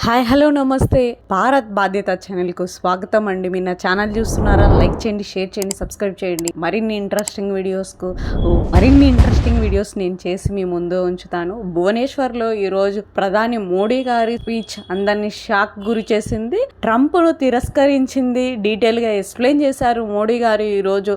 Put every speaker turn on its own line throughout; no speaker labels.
Hi hello నమస్తే భారత్ బాధ్యత ఛానల్కు స్వాగతం అండి. మీరు నా ఛానల్ చూస్తున్నారా? లైక్ చేయండి, షేర్ చేయండి, సబ్స్క్రైబ్ చేయండి. మరిన్ని ఇంట్రెస్టింగ్ వీడియోస్ నేను చేసి మీ ముందు ఉంచుతాను. భువనేశ్వర్లో ఈరోజు ప్రధాని మోడీ గారి స్పీచ్ అందరినీ షాక్ గురి చేసింది. ట్రంప్ను తిరస్కరించింది. డీటెయిల్గా ఎక్స్ప్లెయిన్ చేశారు మోడీ గారు. ఈరోజు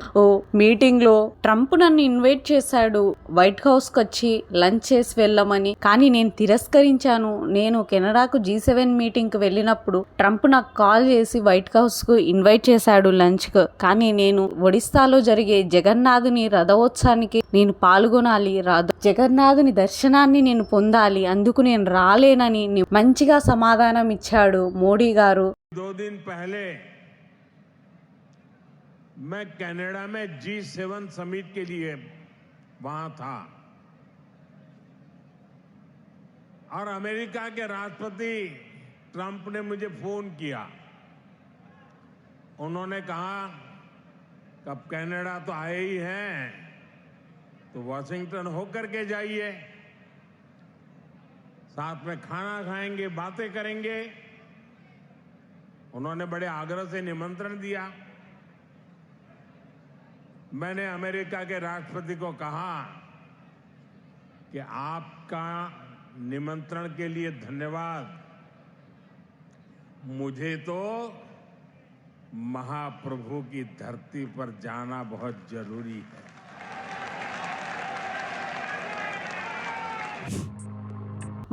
మీటింగ్ లో ట్రంప్ నన్ను ఇన్వైట్ చేశాడు వైట్ హౌస్కి వచ్చి లంచ్ చేసి వెళ్ళమని, కానీ నేను తిరస్కరించాను. నేను కెనడాకు G7 మీటింగ్కి వెళ్ళినప్పుడు ట్రంప్ నాకు కాల్ చేసి వైట్ హౌస్కు ఇన్వైట్ చేశాడు లంచ్కు, కానీ నేను ఒడిస్సాలో జరిగే జగన్నాథుని రథోత్సవానికి నేను పాల్గొనాలి, జగన్నాథుని దర్శనాన్ని నేను పొందాలి, అందుకు నేను రాలేనని మంచిగా సమాధానం ఇచ్చాడు మోడీ గారు.
2 दिन पहले मैं कनाडा में G7 समिट के लिए वहां था और अमेरिका के राष्ट्रपति ट्रंप ने मुझे फोन किया. उन्होंने कहा कि अब कनाडा तो आए ही हैं तो वाशिंगटन होकर के जाइए, साथ में खाना खाएंगे, बातें करेंगे. उन्होंने बड़े आग्रह से निमंत्रण दिया. मैंने अमेरिका के राष्ट्रपति को कहा कि आपका निमंत्रण के लिए धन्यवाद, मुझे तो महाप्रभु की धरती पर जाना बहुत जरूरी है.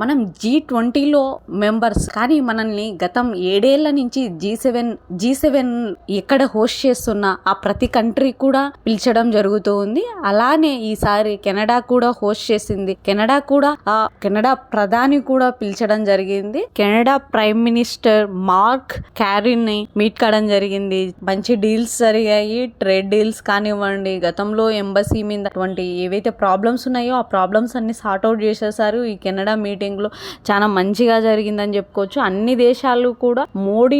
మనం G20లో మెంబర్స్, కానీ మనల్ని గతం 7 ఏళ్ల నుంచి G7 ఎక్కడ హోస్ట్ చేస్తున్నా ఆ ప్రతి కంట్రీ కూడా పిలిచడం జరుగుతూ ఉంది. అలానే ఈసారి కెనడా కూడా హోస్ట్ చేసింది. కెనడా ప్రధాని కూడా పిలిచడం జరిగింది. కెనడా ప్రైమ్ మినిస్టర్ మార్క్ క్యారీన్ ని మీట్ కావడం జరిగింది. మంచి డీల్స్ జరిగాయి, ట్రేడ్ డీల్స్ కానివ్వండి. గతంలో ఎంబసీ మీద అటువంటి ఏవైతే ప్రాబ్లమ్స్ ఉన్నాయో ఆ ప్రాబ్లమ్స్ అన్ని సార్ట్ అవుట్ చేసేసారు. ఈ కెనడా మీటింగ్ లో చాలా మంచిగా జరిగిందని చెప్పుకోవచ్చు. అన్ని దేశాలు కూడా మోడీ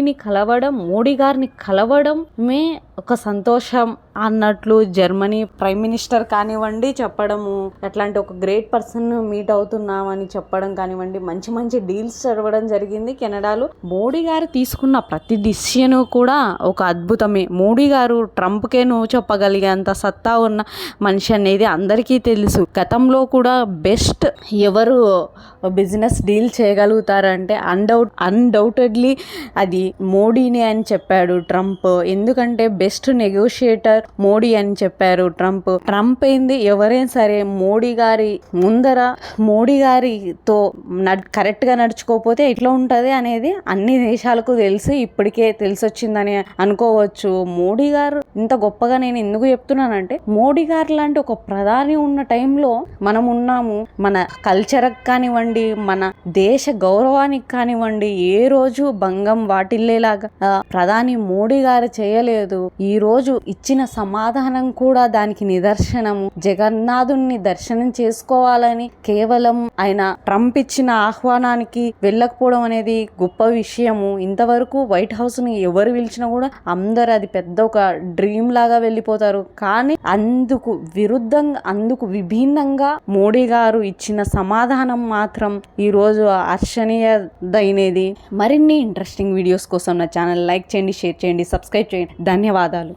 గారిని కలవడమే ఒక సంతోషం అన్నట్లు జర్మనీ ప్రైమ్ మినిస్టర్ కానివ్వండి చెప్పడము, అట్లాంటి ఒక గ్రేట్ పర్సన్ మీట్ అవుతున్నామని చెప్పడం కానివ్వండి, మంచి మంచి డీల్స్ జరగడం జరిగింది కెనడాలో. మోడీ గారు తీసుకున్న ప్రతి డిసిషన్ కూడా ఒక అద్భుతమే. మోడీ గారు ట్రంప్కే నువ్వు చెప్పగలిగేంత సత్తా ఉన్న మనిషి అనేది అందరికీ తెలుసు. గతంలో కూడా బెస్ట్ ఎవరు బిజినెస్ డీల్ చేయగలుగుతారంటే అన్డౌటెడ్లీ అది మోడీనే అని చెప్పాడు ట్రంప్. ఎందుకంటే బెస్ట్ నెగోషియేటర్ మోడీ అని చెప్పారు ట్రంప్ ఏంది ఎవరైనా సరే మోడీ గారితో కరెక్ట్ గా నడుచుకోకపోతే ఎట్లా ఉంటది అనేది అన్ని దేశాలకు తెలిసి ఇప్పటికే తెలిసొచ్చిందని అనుకోవచ్చు. మోడీ గారు ఇంత గొప్పగా నేను ఎందుకు చెప్తున్నానంటే, మోడీ గారు లాంటి ఒక ప్రధాని ఉన్న టైంలో మనం ఉన్నాము. మన కల్చర్ కానివ్వండి, మన దేశ గౌరవానికి కానివ్వండి ఏ రోజు భంగం వాటిల్లేలాగా ప్రధాని మోడీ గారు చేయలేదు. ఈ రోజు ఇచ్చిన సమాధానం కూడా దానికి నిదర్శనము. జగన్నాథుని దర్శనం చేసుకోవాలని కేవలం ఆయన ట్రంప్ ఇచ్చిన ఆహ్వానానికి వెళ్ళకపోవడం అనేది గొప్ప విషయము. ఇంతవరకు వైట్ హౌస్ ని ఎవరు పిలిచినా కూడా అందరు అది పెద్ద ఒక డ్రీమ్ లాగా వెళ్ళిపోతారు. కానీ అందుకు విభిన్నంగా మోడీ గారు ఇచ్చిన సమాధానం మాత్రం ఈ రోజు హర్షణీయదైనది. మరిన్ని ఇంట్రెస్టింగ్ వీడియోస్ కోసం నా ఛానల్ లైక్ చేయండి, షేర్ చేయండి, సబ్స్క్రైబ్ చేయండి. ధన్యవాదాలు.